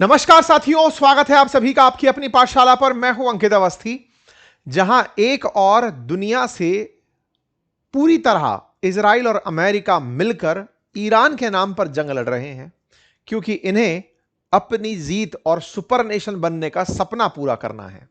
नमस्कार साथियों, स्वागत है आप सभी का आपकी अपनी पाठशाला पर। मैं हूं अंकित अवस्थी, जहां एक और दुनिया से पूरी तरह इजराइल और अमेरिका मिलकर ईरान के नाम पर जंग लड़ रहे हैं, क्योंकि इन्हें अपनी जीत और सुपर नेशन बनने का सपना पूरा करना है।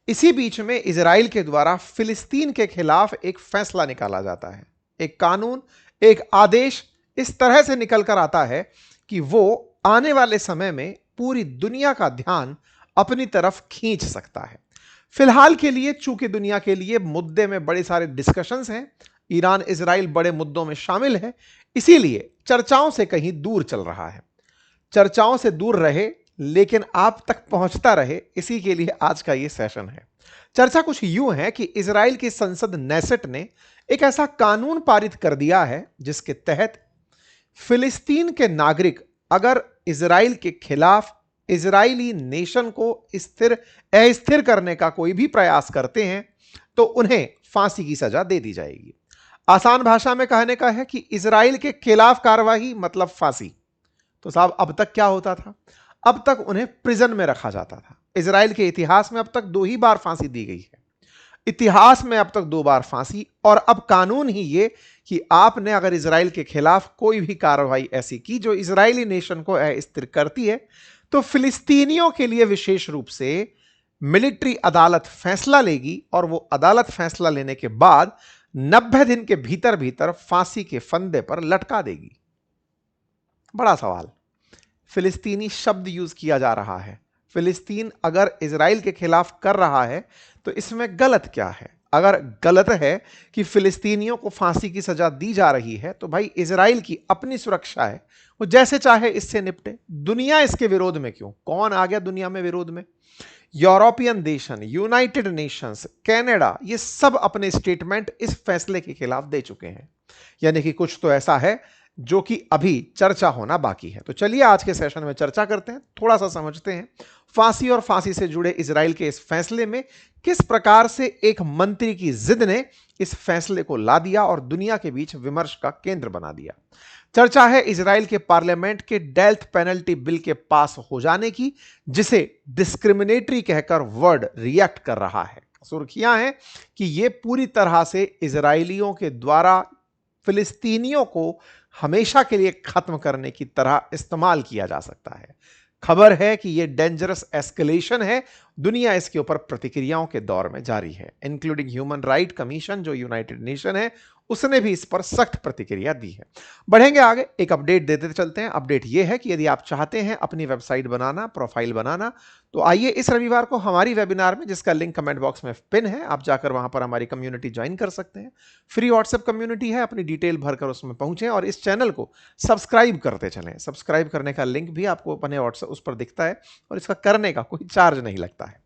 इसी बीच में इजराइल के द्वारा फिलिस्तीन के खिलाफ एक फैसला निकाला जाता है। एक कानून, एक आदेश इस तरह से निकल कर आता है कि वो आने वाले समय में पूरी दुनिया का ध्यान अपनी तरफ खींच सकता है। फिलहाल के लिए, चूंकि दुनिया के लिए मुद्दे में बड़े सारे डिस्कशंस हैं, ईरान इजराइल बड़े मुद्दों में शामिल है, इसीलिए चर्चाओं से कहीं दूर चल रहा है। चर्चाओं से दूर रहे लेकिन आप तक पहुंचता रहे, इसी के लिए आज का यह सेशन है। चर्चा कुछ यूं है कि इजराइल की संसद नेसेट ने एक ऐसा कानून पारित कर दिया है जिसके तहत फिलिस्तीन के नागरिक अगर इजराइल के खिलाफ इजरायली नेशन को अस्थिर करने का कोई भी प्रयास करते हैं तो उन्हें फांसी की सजा दे दी जाएगी। आसान भाषा में कहने का है कि इजराइल के खिलाफ कार्रवाई मतलब फांसी। तो साहब, अब तक क्या होता था? अब तक उन्हें प्रिजन में रखा जाता था। इजराइल के इतिहास में अब तक 2 ही बार फांसी दी गई है। इतिहास में अब तक 2 बार फांसी, और अब कानून ही ये कि आपने अगर इजराइल के खिलाफ कोई भी कार्रवाई ऐसी की जो इजरायली नेशन को अस्थिर करती है, तो फिलिस्तीनियों के लिए विशेष रूप से मिलिट्री अदालत फैसला लेगी, और वो अदालत फैसला लेने के बाद 90 दिन के भीतर भीतर फांसी के फंदे पर लटका देगी। बड़ा सवाल, फिलिस्तीनी शब्द यूज किया जा रहा है। फिलिस्तीन अगर इजराइल के खिलाफ कर रहा है तो इसमें गलत क्या है? अगर गलत है कि फिलिस्तीनियों को फांसी की सजा दी जा रही है, तो भाई इजराइल की अपनी सुरक्षा है, वो जैसे चाहे इससे निपटे। दुनिया इसके विरोध में क्यों? कौन आ गया दुनिया में विरोध में? यूरोपियन देशन, यूनाइटेड नेशंस, कनाडा, ये सब अपने स्टेटमेंट इस फैसले के खिलाफ दे चुके हैं। यानी कि कुछ तो ऐसा है जो कि अभी चर्चा होना बाकी है। तो चलिए आज के सेशन में चर्चा करते हैं, थोड़ा सा समझते हैं फांसी और फांसी से जुड़े इजराइल के इस फैसले में किस प्रकार से एक मंत्री की जिद ने इस फैसले को ला दिया और दुनिया के बीच विमर्श का केंद्र बना दिया। चर्चा है इजराइल के पार्लियामेंट के डेथ पेनल्टी बिल के पास हो जाने की, जिसे डिस्क्रिमिनेटरी कहकर वर्ल्ड रिएक्ट कर रहा है। सुर्खियां हैं कि यह पूरी तरह से इजरायलियों के द्वारा फिलिस्तीनियों को हमेशा के लिए खत्म करने की तरह इस्तेमाल किया जा सकता है। खबर है कि यह डेंजरस एस्केलेशन है। दुनिया इसके ऊपर प्रतिक्रियाओं के दौर में जारी है, इंक्लूडिंग ह्यूमन राइट कमीशन जो यूनाइटेड नेशन है, उसने भी इस पर सख्त प्रतिक्रिया दी है। बढ़ेंगे आगे, एक अपडेट देते चलते हैं। अपडेट यह है कि यदि आप चाहते हैं अपनी वेबसाइट बनाना, प्रोफाइल बनाना, तो आइए इस रविवार को हमारी वेबिनार में, जिसका लिंक कमेंट बॉक्स में पिन है, आप जाकर वहां पर हमारी कम्युनिटी ज्वाइन कर सकते हैं। फ्री व्हाट्सएप कम्युनिटी है, अपनी डिटेल भरकर उसमें पहुंचें और इस चैनल को सब्सक्राइब करते चलें। सब्सक्राइब करने का लिंक भी आपको अपने व्हाट्सएप उस पर दिखता है और इसका करने का कोई चार्ज नहीं लगता है।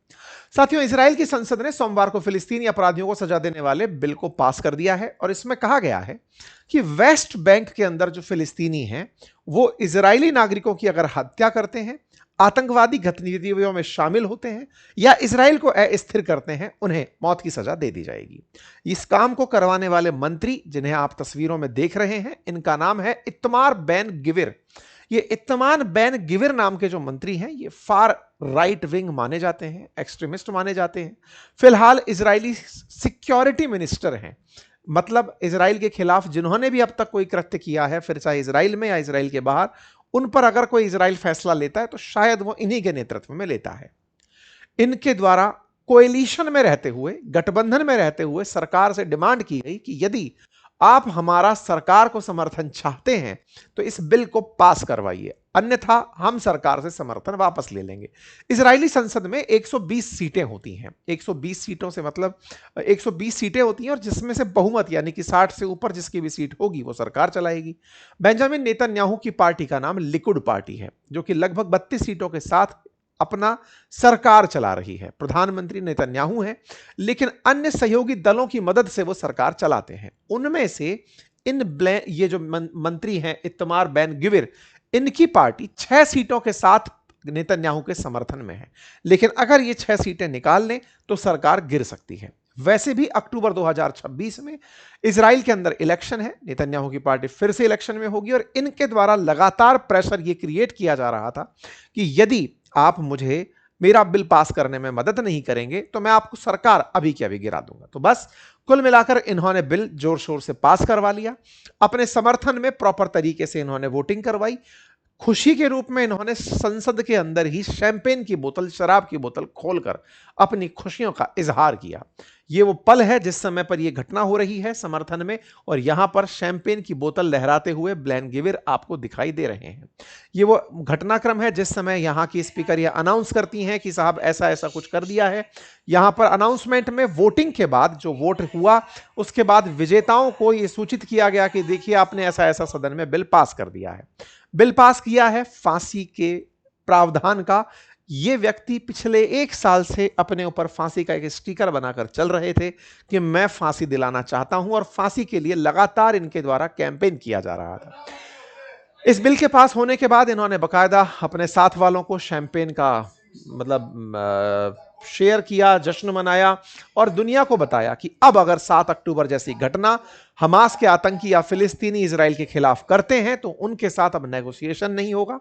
साथियों, इजराइल की संसद ने सोमवार को फिलिस्तीनी अपराधियों को सजा देने वाले बिल को पास कर दिया है, और इसमें कहा गया है कि वेस्ट बैंक के अंदर जो फिलिस्तीनी हैं वो इजरायली नागरिकों की अगर हत्या करते हैं, आतंकवादी गतिविधियों में शामिल होते हैं या इजराइल को अस्थिर करते हैं, उन्हें मौत की सजा दे दी जाएगी। इस काम को करवाने वाले मंत्री, जिन्हें आप तस्वीरों में देख रहे हैं, इनका नाम है इत्मार बेन गिविर। ये इत्मार बेन गिविर नाम के जो मंत्री हैं, ये फार राइट विंग माने जाते हैं, एक्सट्रीमिस्ट माने जाते हैं। फिलहाल इजरायली सिक्योरिटी मिनिस्टर हैं, मतलब इजराइल के खिलाफ जिन्होंने भी अब तक कोई कृत्य किया है, फिर चाहे इजराइल में या इजराइल के बाहर, उन पर अगर कोई इजराइल फैसला लेता है तो शायद वो इन्हीं के नेतृत्व में लेता है। इनके द्वारा कोएलिशन में रहते हुए, गठबंधन में रहते हुए सरकार से डिमांड की गई कि यदि आप हमारा सरकार को समर्थन चाहते हैं तो इस बिल को पास करवाइए, अन्यथा हम सरकार से समर्थन वापस ले लेंगे। इजरायली संसद में 120 सीटें होती हैं। 120 सीटों से मतलब 120 सीटें होती हैं, और जिसमें से बहुमत यानी कि 60 से ऊपर जिसकी भी सीट होगी वो सरकार चलाएगी। बेंजामिन नेतन्याहू की पार्टी का नाम लिकुड पार्टी है, जो कि लगभग 32 सीटों के साथ अपना सरकार चला रही है। प्रधानमंत्री नेतन्याहू हैं, लेकिन अन्य सहयोगी दलों की मदद से वो सरकार चलाते हैं। उनमें से ये जो मंत्री हैं इत्मार बेन गिविर, इनकी पार्टी 6 सीटों के साथ नेतन्याहू के समर्थन में है, लेकिन अगर ये 6 सीटें निकाल लें तो सरकार गिर सकती है। वैसे भी अक्टूबर 2026 में इजराइल के अंदर इलेक्शन है, नेतन्याहू की पार्टी फिर से इलेक्शन में होगी और इनके द्वारा लगातार प्रेशर ये क्रिएट किया जा रहा था कि यदि आप मुझे मेरा बिल पास करने में मदद नहीं करेंगे तो मैं आपको सरकार अभी के अभी गिरा दूंगा। तो बस कुल मिलाकर इन्होंने बिल जोर शोर से पास करवा लिया, अपने समर्थन में प्रॉपर तरीके से इन्होंने वोटिंग करवाई। खुशी के रूप में इन्होंने संसद के अंदर ही शैंपेन की बोतल, शराब की बोतल खोलकर अपनी खुशियों का इजहार किया। ये वो पल है जिस समय पर यह घटना हो रही है समर्थन में, और यहां पर शैंपेन की बोतल लहराते हुए ब्लैन-गिविर आपको दिखाई दे रहे हैं। ये वो घटनाक्रम है जिस समय यहां की स्पीकर यह अनाउंस करती हैं कि साहब ऐसा ऐसा कुछ कर दिया है। यहां पर अनाउंसमेंट में वोटिंग के बाद जो वोट हुआ उसके बाद विजेताओं को यह सूचित किया गया कि देखिए आपने ऐसा ऐसा सदन में बिल पास कर दिया है। बिल पास किया है फांसी के प्रावधान का। ये व्यक्ति पिछले 1 साल से अपने ऊपर फांसी का एक स्टिकर बनाकर चल रहे थे कि मैं फांसी दिलाना चाहता हूं, और फांसी के लिए लगातार इनके द्वारा कैंपेन किया जा रहा था। इस बिल के पास होने के बाद इन्होंने बकायदा अपने साथ वालों को शैंपेन का मतलब शेयर किया, जश्न मनाया और दुनिया को बताया कि अब अगर 7 अक्टूबर जैसी घटना हमास के आतंकी या फिलिस्तीनी इजराइल के खिलाफ करते हैं तो उनके साथ अब नेगोशिएशन नहीं होगा।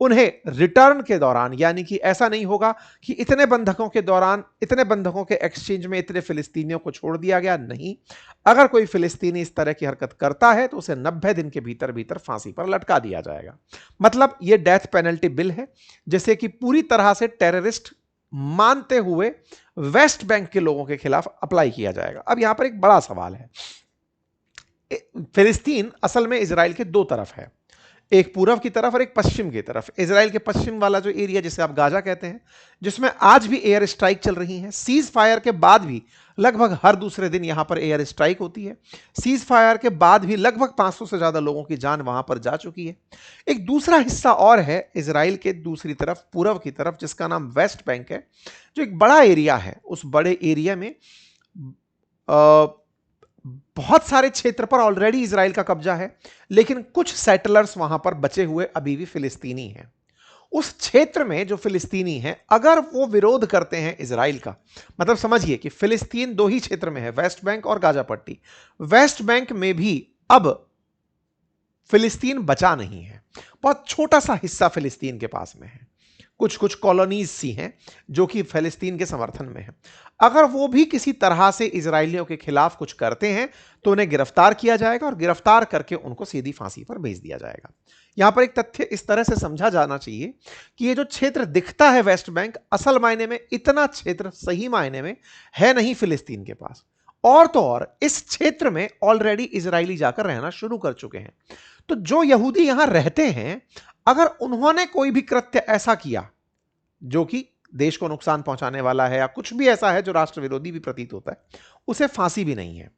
उन्हें रिटर्न के दौरान, यानी कि ऐसा नहीं होगा कि इतने बंधकों के दौरान, इतने बंधकों के एक्सचेंज में इतने फिलिस्तीनियों को छोड़ दिया गया, नहीं। अगर कोई फिलिस्तीनी इस तरह की हरकत करता है तो उसे 90 दिन के भीतर भीतर फांसी पर लटका दिया जाएगा। मतलब यह डेथ पेनल्टी बिल है जिसे कि पूरी तरह से टेररिस्ट मानते हुए वेस्ट बैंक के लोगों के खिलाफ अप्लाई किया जाएगा। अब यहां पर एक बड़ा सवाल है। फिलिस्तीन असल में इजराइल के दो तरफ है, एक पूर्व की तरफ और एक पश्चिम की तरफ। इजराइल के पश्चिम वाला जो एरिया जिसे आप गाजा कहते हैं, जिसमें आज भी एयर स्ट्राइक चल रही है। सीज फायर के बाद भी लगभग हर दूसरे दिन यहां पर एयर स्ट्राइक होती है। सीज फायर के बाद भी लगभग 500 से ज्यादा लोगों की जान वहां पर जा चुकी है। एक दूसरा हिस्सा और है इजराइल के दूसरी तरफ, पूर्व की तरफ, जिसका नाम वेस्ट बैंक है, जो एक बड़ा एरिया है। उस बड़े एरिया में बहुत सारे क्षेत्र पर ऑलरेडी इजराइल का कब्जा है, लेकिन कुछ सेटलर्स वहां पर बचे हुए अभी भी फिलिस्तीनी हैं। उस क्षेत्र में जो फिलिस्तीनी हैं, अगर वो विरोध करते हैं इजराइल का, मतलब समझिए कि फिलिस्तीन दो ही क्षेत्र में है, वेस्ट बैंक और गाजा पट्टी। वेस्ट बैंक में भी अब फिलिस्तीन बचा नहीं है, बहुत छोटा सा हिस्सा फिलिस्तीन के पास में है। कुछ कुछ कॉलोनीज सी हैं जो कि फिलिस्तीन के समर्थन में है। अगर वो भी किसी तरह से इजरायलियों के खिलाफ कुछ करते हैं तो उन्हें गिरफ्तार किया जाएगा और गिरफ्तार करके उनको सीधी फांसी पर भेज दिया जाएगा। यहां पर एक तथ्य इस तरह से समझा जाना चाहिए कि ये जो क्षेत्र दिखता है वेस्ट बैंक, असल मायने में इतना क्षेत्र सही मायने में है नहीं फिलिस्तीन के पास। और तो और इस क्षेत्र में ऑलरेडी इजरायली जाकर रहना शुरू कर चुके हैं। तो जो यहूदी यहां रहते हैं, अगर उन्होंने कोई भी कृत्य ऐसा किया जो कि देश को नुकसान पहुंचाने वाला है या कुछ भी ऐसा है जो राष्ट्र विरोधी भी प्रतीत होता है, उसे फांसी भी नहीं है।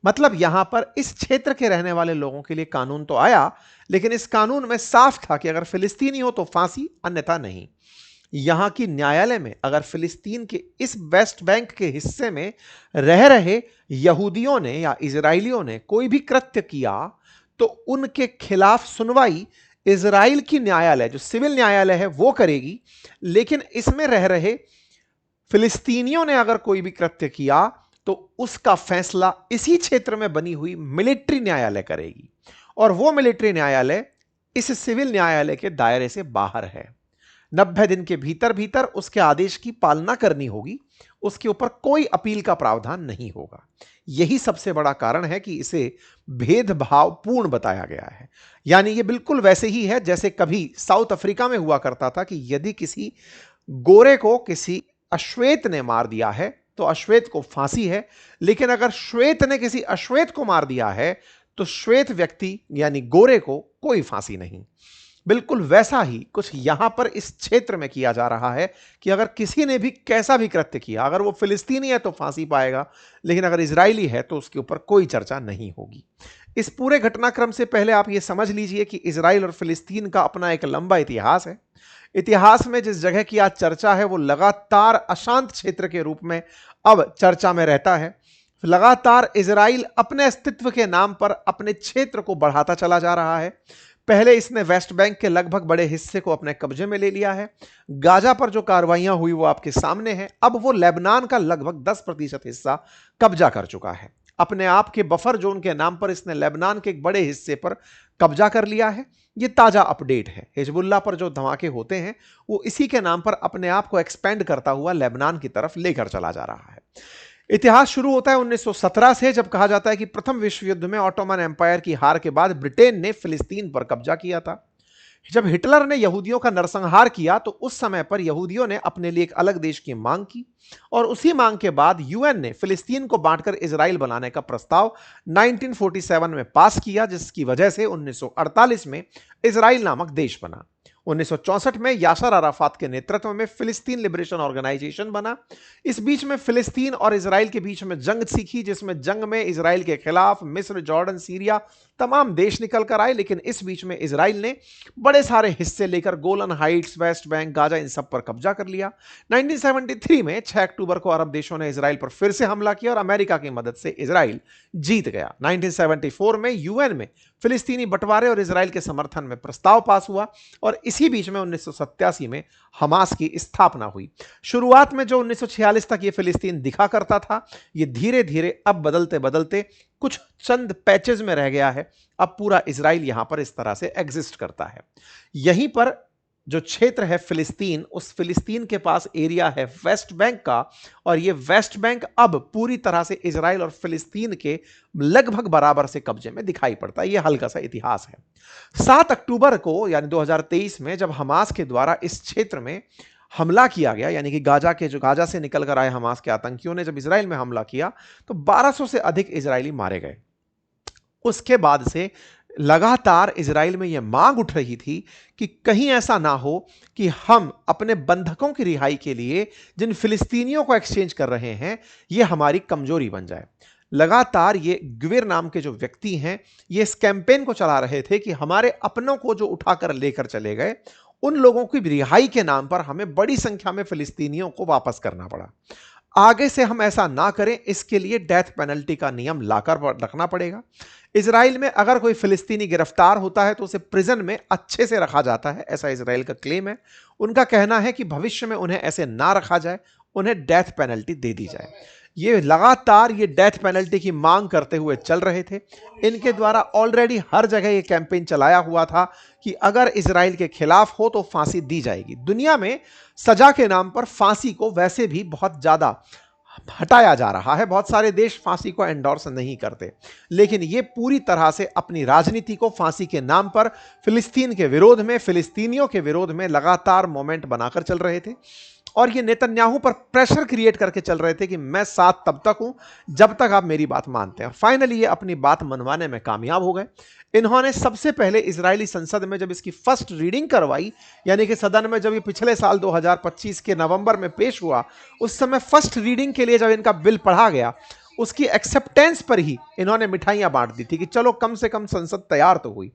मतलब यहां पर इस क्षेत्र के रहने वाले लोगों के लिए कानून तो आया, लेकिन इस कानून में साफ था कि अगर फिलिस्तीनी हो तो फांसी, अन्यथा नहीं। यहां की न्यायालय में अगर फिलिस्तीन के इस वेस्ट बैंक के हिस्से में रह रहे यहूदियों ने या इजरायलियों ने कोई भी कृत्य किया तो उनके खिलाफ सुनवाई इजराइल की न्यायालय, जो सिविल न्यायालय है, वो करेगी। लेकिन इसमें रह रहे फिलिस्तीनियों ने अगर कोई भी कृत्य किया तो उसका फैसला इसी क्षेत्र में बनी हुई मिलिट्री न्यायालय करेगी, और वो मिलिट्री न्यायालय इस सिविल न्यायालय के दायरे से बाहर है। 90 दिन के भीतर भीतर उसके आदेश की पालना करनी होगी, उसके ऊपर कोई अपील का प्रावधान नहीं होगा। यही सबसे बड़ा कारण है कि इसे भेदभावपूर्ण बताया गया है। यानी यह बिल्कुल वैसे ही है जैसे कभी साउथ अफ्रीका में हुआ करता था कि यदि किसी गोरे को किसी अश्वेत ने मार दिया है तो अश्वेत को फांसी है, लेकिन अगर श्वेत ने किसी अश्वेत को मार दिया है तो श्वेत व्यक्ति यानी गोरे को कोई फांसी नहीं। बिल्कुल वैसा ही कुछ यहां पर इस क्षेत्र में किया जा रहा है कि अगर किसी ने भी कैसा भी कृत्य किया, अगर वो फिलिस्तीनी है तो फांसी पाएगा, लेकिन अगर इजरायली है तो उसके ऊपर कोई चर्चा नहीं होगी। इस पूरे घटनाक्रम से पहले आप ये समझ लीजिए कि इजराइल और फिलिस्तीन का अपना एक लंबा इतिहास है। इतिहास में जिस जगह की आज चर्चा है वो लगातार अशांत क्षेत्र के रूप में अब चर्चा में रहता है। लगातार इजराइल अपने अस्तित्व के नाम पर अपने क्षेत्र को बढ़ाता चला जा रहा है। पहले इसने वेस्ट बैंक के लगभग बड़े हिस्से को अपने कब्जे में ले लिया है। गाजा पर जो कार्रवाइयां हुई वो आपके सामने हैं। अब वो लेबनान का लगभग 10% हिस्सा कब्जा कर चुका है। अपने आप के बफर जोन के नाम पर इसने लेबनान के एक बड़े हिस्से पर कब्जा कर लिया है। ये ताजा अपडेट है। हिजबुल्लाह पर जो धमाके होते हैं वो इसी के नाम पर अपने आप को एक्सपेंड करता हुआ लेबनान की तरफ लेकर चला जा रहा है। इतिहास शुरू होता है 1917 से, जब कहा जाता है कि प्रथम विश्व युद्ध में ऑटोमन एम्पायर की हार के बाद ब्रिटेन ने फिलिस्तीन पर कब्जा किया था। जब हिटलर ने यहूदियों का नरसंहार किया तो उस समय पर यहूदियों ने अपने लिए एक अलग देश की मांग की और उसी मांग के बाद यूएन ने फिलिस्तीन को बांटकर इजराइल बनाने का प्रस्ताव 1947 में पास किया, जिसकी वजह से 1948 में इजराइल नामक देश बना। 1964 में यासर अराफात के नेतृत्व में फिलिस्तीन लिबरेशन ऑर्गेनाइजेशन बना। इस बीच में फिलिस्तीन और इजराइल के बीच में जंग सीखी, जिसमें जंग में इजराइल के खिलाफ मिस्र, जॉर्डन, सीरिया तमाम देश निकल कर आए। लेकिन इस बीच में इजराइल ने बड़े सारे हिस्से लेकर Golan Heights, West Bank, Gaza, इन सब पर कब्जा कर लिया। 1973 में 6 अक्टूबर को अरब देशों ने इजराइल पर फिर से हमला किया और अमेरिका की मदद से इजराइल जीत गया। 1974 में यूएन में फिलिस्तीनी बंटवारे और इजराइल के समर्थन में प्रस्ताव पास हुआ और इसी बीच में 1987 में हमास की स्थापना हुई। शुरुआत में जो 1946 तक ये फिलिस्तीन दिखा करता था, ये धीरे धीरे अब बदलते बदलते कुछ चंद पैचेज में रह गया है। अब पूरा इजराइल यहां पर इस तरह से एग्जिस्ट करता है। यहीं पर जो क्षेत्र है फिलिस्तीन, उस फिलिस्तीन के पास एरिया है वेस्ट बैंक का, और ये वेस्ट बैंक अब पूरी तरह से इजराइल और फिलिस्तीन के लगभग बराबर से कब्जे में दिखाई पड़ता है। ये हल्का सा इतिहास है। 7 अक्टूबर को यानी 2023 में जब हमास के द्वारा इस क्षेत्र में हमला किया गया, यानी कि गाजा से निकल कर आए हमास के आतंकियों ने जब इजराइल में हमला किया तो 1200 से अधिक इजरायली मारे गए। उसके बाद से लगातार इजराइल में यह मांग उठ रही थी कि कहीं ऐसा ना हो कि हम अपने बंधकों की रिहाई के लिए जिन फिलिस्तीनियों को एक्सचेंज कर रहे हैं ये हमारी कमजोरी बन जाए। लगातार ये ग्विर नाम के जो व्यक्ति हैं ये इस कैंपेन को चला रहे थे कि हमारे अपनों को जो उठाकर लेकर चले गए उन लोगों की रिहाई के नाम पर हमें बड़ी संख्या में फिलिस्तीनियों को वापस करना पड़ा। आगे से हम ऐसा ना करें, इसके लिए डेथ पेनल्टी का नियम लाकर रखना पड़ेगा। इजराइल में अगर कोई फिलिस्तीनी गिरफ्तार होता है तो उसे प्रिजन में अच्छे से रखा जाता है, ऐसा इजराइल का क्लेम है। उनका कहना है कि भविष्य में उन्हें ऐसे ना रखा जाए, उन्हें डेथ पेनल्टी दे दी जाए। ये लगातार ये डेथ पेनल्टी की मांग करते हुए चल रहे थे। इनके द्वारा ऑलरेडी हर जगह ये कैंपेन चलाया हुआ था कि अगर इजराइल के खिलाफ हो तो फांसी दी जाएगी। दुनिया में सजा के नाम पर फांसी को वैसे भी बहुत ज्यादा हटाया जा रहा है, बहुत सारे देश फांसी को एंडोर्स नहीं करते, लेकिन ये पूरी तरह से अपनी राजनीति को फांसी के नाम पर फिलिस्तीन के विरोध में, फिलिस्तीनियों के विरोध में लगातार मोमेंट बनाकर चल रहे थे। और ये नेतन्याहू पर प्रेशर क्रिएट करके चल रहे थे कि मैं साथ तब तक हूं जब तक आप मेरी बात मानते हैं। फाइनली ये अपनी बात मनवाने में कामयाब हो गए। इन्होंने सबसे पहले इजरायली संसद में जब इसकी फर्स्ट रीडिंग करवाई, यानी कि सदन में जब ये पिछले साल 2025 के नवंबर में पेश हुआ, उस समय फर्स्ट रीडिंग के लिए जब इनका बिल पढ़ा गया, उसकी एक्सेप्टेंस पर ही इन्होंने मिठाइयां बांट दी थी कि चलो कम से कम संसद तैयार तो हुई।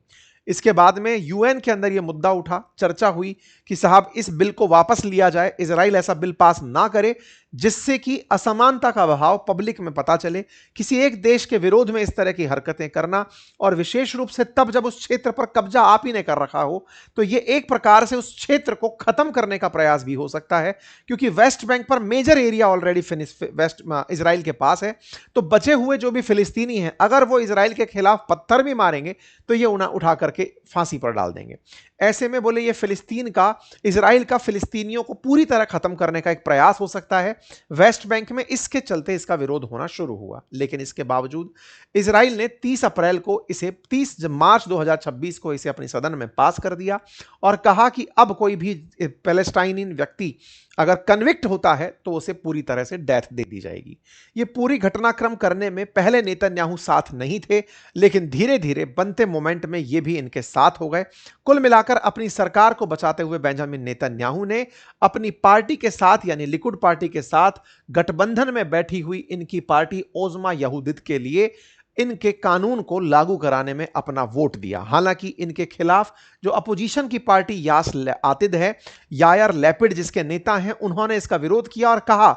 इसके बाद में यूएन के अंदर यह मुद्दा उठा, चर्चा हुई कि साहब इस बिल को वापस लिया जाए, इजराइल ऐसा बिल पास ना करे जिससे कि असमानता का भाव पब्लिक में पता चले। किसी एक देश के विरोध में इस तरह की हरकतें करना, और विशेष रूप से तब जब उस क्षेत्र पर कब्जा आप ही ने कर रखा हो, तो यह एक प्रकार से उस क्षेत्र को खत्म करने का प्रयास भी हो सकता है, क्योंकि वेस्ट बैंक पर major area already west Israel के पास है। तो बचे हुए जो भी फिलिस्तीनी हैं, अगर वो इजराइल के खिलाफ पत्थर भी मारेंगे तो ये उन्हें उठा करके फांसी पर डाल देंगे। ऐसे में बोले ये फिलिस्तीन का, इजराइल का फिलिस्तीनियों को पूरी तरह खत्म करने का एक प्रयास हो सकता है वेस्ट बैंक में। इसके चलते इसका विरोध होना शुरू हुआ। लेकिन इसके बावजूद इजराइल ने 30 मार्च 2026 को इसे अपनी सदन में पास कर दिया और कहा कि अब कोई भी पैलेस्टाइनियन व्यक्ति अगर कन्विक्ट होता है तो उसे पूरी तरह से डेथ दे दी जाएगी। ये पूरी घटनाक्रम करने में पहले नेतन्याहू साथ नहीं थे, लेकिन धीरे धीरे बनते मोमेंट में ये भी इनके साथ हो गए। कुल मिलाकर अपनी सरकार को बचाते हुए बेंजामिन नेतन्याहू ने अपनी पार्टी के साथ, यानी लिकुड पार्टी के साथ गठबंधन में बैठी हुई इनकी पार्टी ओज़मा यहूदित के लिए इनके कानून को लागू कराने में अपना वोट दिया। हालांकि इनके खिलाफ जो अपोजिशन की पार्टी यास आतिद है, यायर लैपिड जिसके नेता हैं, उन्होंने इसका विरोध किया और कहा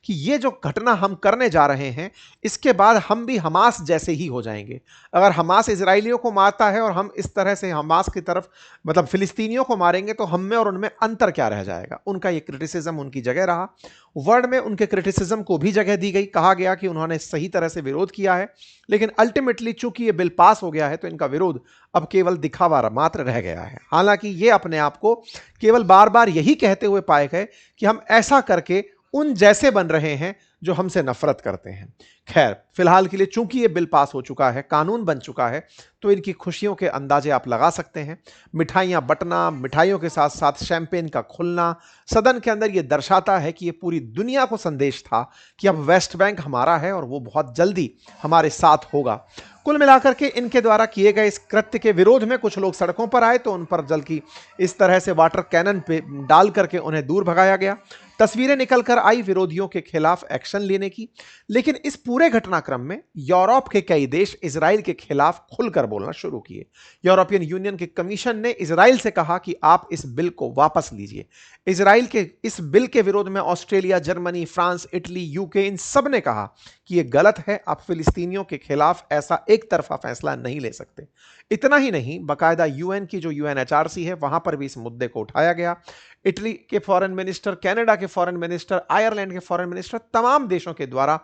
कि ये जो घटना हम करने जा रहे हैं इसके बाद हम भी हमास जैसे ही हो जाएंगे। अगर हमास इजरायलियों को मारता है और हम इस तरह से हमास की तरफ मतलब फिलिस्तीनियों को मारेंगे तो हम में और उनमें अंतर क्या रह जाएगा। उनका ये क्रिटिसिज्म उनकी जगह रहा। वर्ड में उनके क्रिटिसिज्म को भी जगह दी गई, कहा गया कि उन्होंने सही तरह से विरोध किया है, लेकिन अल्टीमेटली चूंकि ये बिल पास हो गया है तो इनका विरोध अब केवल दिखावा मात्र रह गया है। हालांकि ये अपने आप को केवल बार बार यही कहते हुए पाए गए कि हम ऐसा करके उन जैसे बन रहे हैं जो हमसे नफरत करते हैं। खैर, फिलहाल के लिए चूंकि ये बिल पास हो चुका है, कानून बन चुका है, तो इनकी खुशियों के अंदाजे आप लगा सकते हैं। मिठाइयां बंटना, मिठाइयों के साथ साथ शैंपेन का खुलना सदन के अंदर ये दर्शाता है कि ये पूरी दुनिया को संदेश था कि अब वेस्ट बैंक हमारा है और वो बहुत जल्दी हमारे साथ होगा। कुल मिलाकर के इनके द्वारा किए गए इस कृत्य के विरोध में कुछ लोग सड़कों पर आए तो उन पर जल की इस तरह से वाटर कैनन पे डाल करके उन्हें दूर भगाया गया। तस्वीरें निकलकर आई विरोधियों के खिलाफ एक्शन लेने की। लेकिन इस पूरे घटनाक्रम में यूरोप के कई देश इजराइल के खिलाफ खुलकर बोलना शुरू किए। यूरोपियन यूनियन के कमीशन ने इजराइल से कहा कि आप इस बिल को वापस लीजिए। इजराइल के इस बिल के विरोध में Australia, Germany, France, Italy, UK इन सब ने कहा कि यह गलत है, आप फिलिस्तीनियों के खिलाफ ऐसा एक तरफा फैसला नहीं ले सकते। इतना ही नहीं, बाकायदा यूएन की जो यूएनएचआरसी है वहां पर भी इस मुद्दे को उठाया गया। इटली के फॉरेन मिनिस्टर, कनाडा के फॉरेन मिनिस्टर, आयरलैंड के फॉरेन मिनिस्टर, तमाम देशों के द्वारा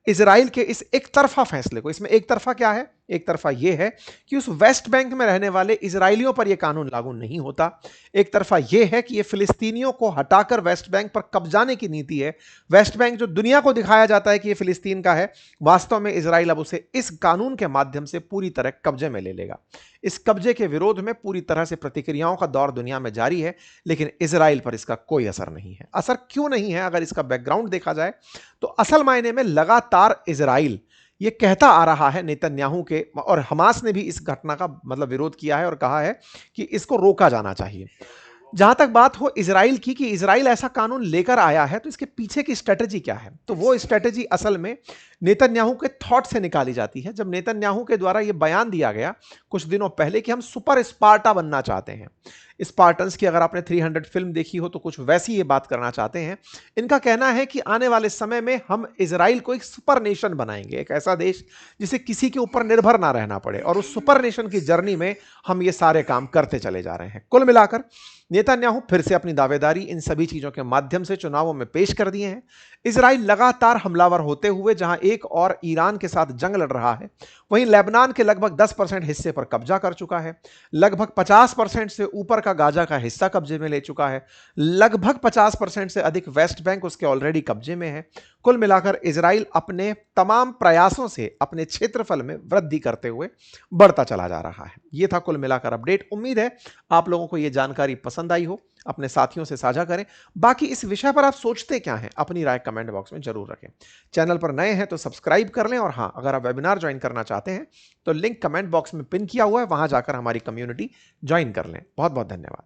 इजराइल के इस एक तरफा फैसले को, इसमें एक तरफा क्या है, एक तरफा यह है कि उस वेस्ट बैंक में रहने वाले इजरायलियों पर यह कानून लागू नहीं होता। एक तरफा यह है कि यह फिलिस्तीनियों को हटाकर वेस्ट बैंक पर कब्जाने की नीति है। वेस्ट बैंक जो दुनिया को दिखाया जाता है कि यह फिलिस्तीन का है, वास्तव में इजराइल अब उसे इस कानून के माध्यम से पूरी तरह कब्जे में ले लेगा। इस कब्जे के विरोध में पूरी तरह से प्रतिक्रियाओं का दौर दुनिया में जारी है, लेकिन इजराइल पर इसका कोई असर नहीं है। असर क्यों नहीं है? अगर इसका बैकग्राउंड देखा जाए तो असल मायने में लगातार इजराइल ये कहता आ रहा है, नेतन्याहू के और हमास ने भी इस घटना का मतलब विरोध किया है और कहा है कि इसको रोका जाना चाहिए। जहां तक बात हो इजराइल की कि इजराइल ऐसा कानून लेकर आया है तो इसके पीछे की स्ट्रेटजी क्या है, तो वो स्ट्रेटजी असल में नेतन्याहू के थॉट से निकाली जाती है। जब नेतन्याहू के द्वारा यह बयान दिया गया कुछ दिनों पहले कि हम सुपर स्पार्टा बनना चाहते हैं, स्पार्टन्स की अगर आपने 300 फिल्म देखी हो तो कुछ वैसी ये बात करना चाहते हैं। इनका कहना है कि आने वाले समय में हम इजराइल को एक सुपर नेशन बनाएंगे, एक ऐसा देश जिसे किसी के ऊपर निर्भर ना रहना पड़े, और उस सुपर नेशन की जर्नी में हम ये सारे काम करते चले जा रहे हैं। कुल मिलाकर नेतन्याहू फिर से अपनी दावेदारी इन सभी चीजों के माध्यम से चुनावों में पेश कर दिए हैं। इजराइल लगातार हमलावर होते हुए जहां एक और ईरान के साथ जंग लड़ रहा है, वहीं लेबनान के लगभग 10% हिस्से पर कब्जा कर चुका है। लगभग 50% से ऊपर का गाजा का हिस्सा कब्जे में ले चुका है। लगभग 50% से अधिक वेस्ट बैंक उसके ऑलरेडी कब्जे में है। कुल मिलाकर इजराइल अपने तमाम प्रयासों से अपने क्षेत्रफल में वृद्धि करते हुए बढ़ता चला जा रहा है। यह था कुल मिलाकर अपडेट। उम्मीद है आप लोगों को यह जानकारी पसंद आई हो। अपने साथियों से साझा करें। बाकी इस विषय पर आप सोचते क्या हैं, अपनी राय कमेंट बॉक्स में जरूर रखें। चैनल पर नए हैं तो सब्सक्राइब कर लें, और हां, अगर आप वेबिनार ज्वाइन करना चाहते हैं तो लिंक कमेंट बॉक्स में पिन किया हुआ है, वहां जाकर हमारी कम्युनिटी ज्वाइन कर लें। बहुत बहुत धन्यवाद।